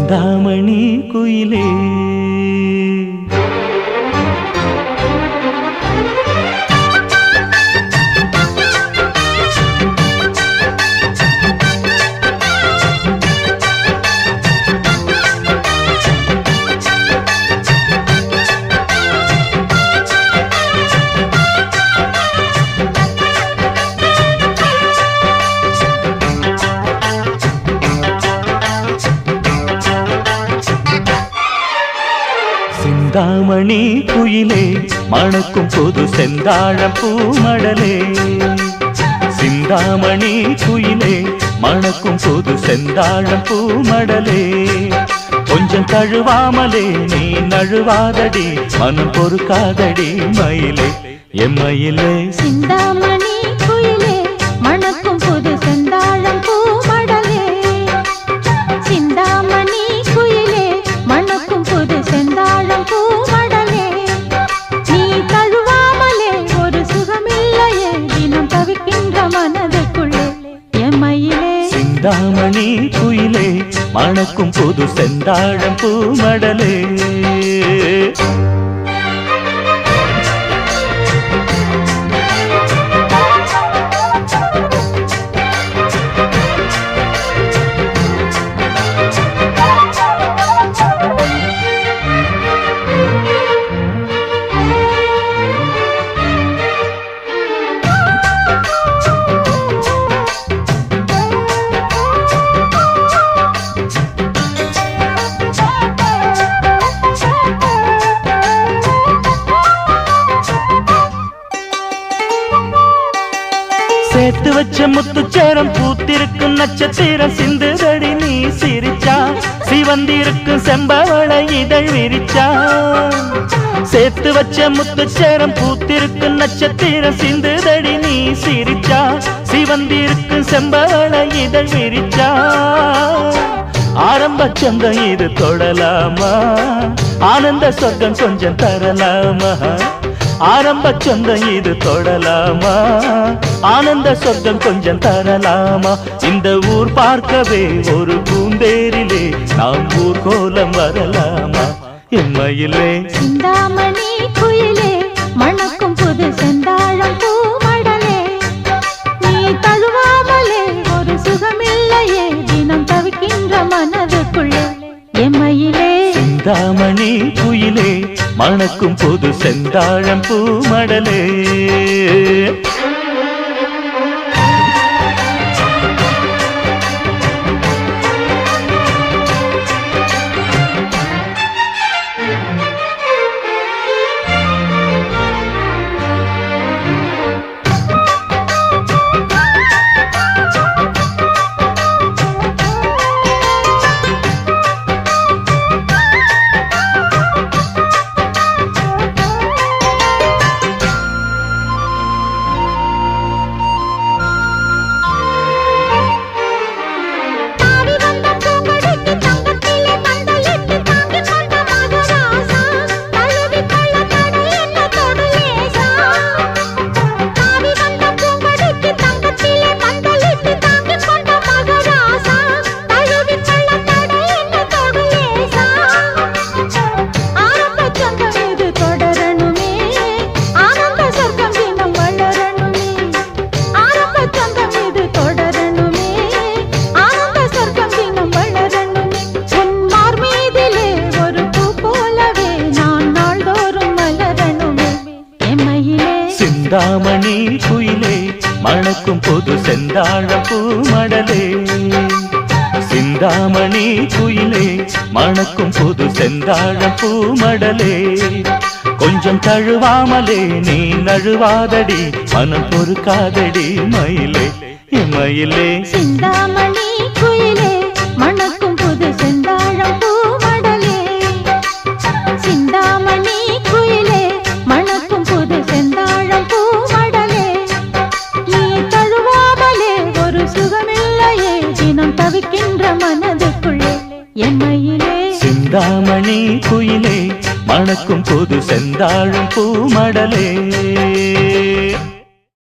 சிந்தாமணி குயிலே சிந்தாமணி குயிலே மணக்கும் புது செந்தாழம் பூமடலே சிந்தாமணி குயிலே மணக்கும் புது செந்தாழம் பூமடலே கொஞ்சம் தழுவாமலே நீ நழுவாதடி மனம் பொறுக்காதடி மயிலே எம்மயிலே சிந்தாமணி குயிலே மணக்கும் புது செந்தாழம் பூமடலே சிந்தாமணி குயிலே மணக்கும் புது செந்தாழம் பூமடலே நீ தழுவாமலே ஒரு சுகமில்லையே தினம் தவிக்கின்ற மனதுக்குள்ளே எம்மயிலே சிந்தாமணி குயிலே மணக்கும் புது செந்தாழம் பூமடலே சேர்த்து வச்ச முத்துச்சேரம் பூத்திருக்கும் நட்சத்திரம் சிந்துதடி நீ சிரிச்சா சிவந்திருக்கும் செம்பவள இதழ் விரிச்சா சேர்த்து வச்ச முத்துச்சேரம் பூத்திருக்கும் நட்சத்திரம் சிந்துதடி நீ சிரிச்சா சிவந்திருக்கும் செம்பவள இதழ் விரிச்சா ஆரம்ப சந்தம் இது தொடலாமா ஆனந்த சொர்க்கம் கொஞ்சம் தரலாமா ஆரம்ப சொந்தம் இது தொடலாமா ஆனந்த சொர்க்கம் கொஞ்சம் தரலாமா இந்த ஊர் பார்க்கவே ஒரு பூந்தேரிலே நாம் ஊர் கோலம் வரலாமா எம்மயிலே சிந்தாமணி குயிலே மணக்கும் புது செந்தாழம் பூமடலே நீ தழுவாமலே ஒரு சுகமில்லையே தினம் தவிக்கின்ற மனதுக்குள்ளே எம்மயிலே சிந்தாமணி குயிலே மணக்கும் புது செந்தாழம் பூமடலே சிந்தாமணி குயிலே மணக்கும் புது செந்தாழம் பூமடலே சிந்தாமணி குயிலே மணக்கும் புது செந்தாழம் பூமடலே கொஞ்சம் தழுவாமலே நீ நழுவாதடி மனம் பொறுக்காதடி மயிலே மயிலே சிந்தாமணி குயிலே மணக்கும் புது செந்தாழம் பூமடலே சிந்தாமணி குயிலே மணக்கும் புது செந்தாழம் பூமடலே நீ தழுவாமலே ஒரு சுகமில்லையே தினம் தவிக்கின்ற மனதுக்குள்ளே எம்மயிலே சிந்தாமணி குயிலே மணக்கும் புது செந்தாழம் பூமடலே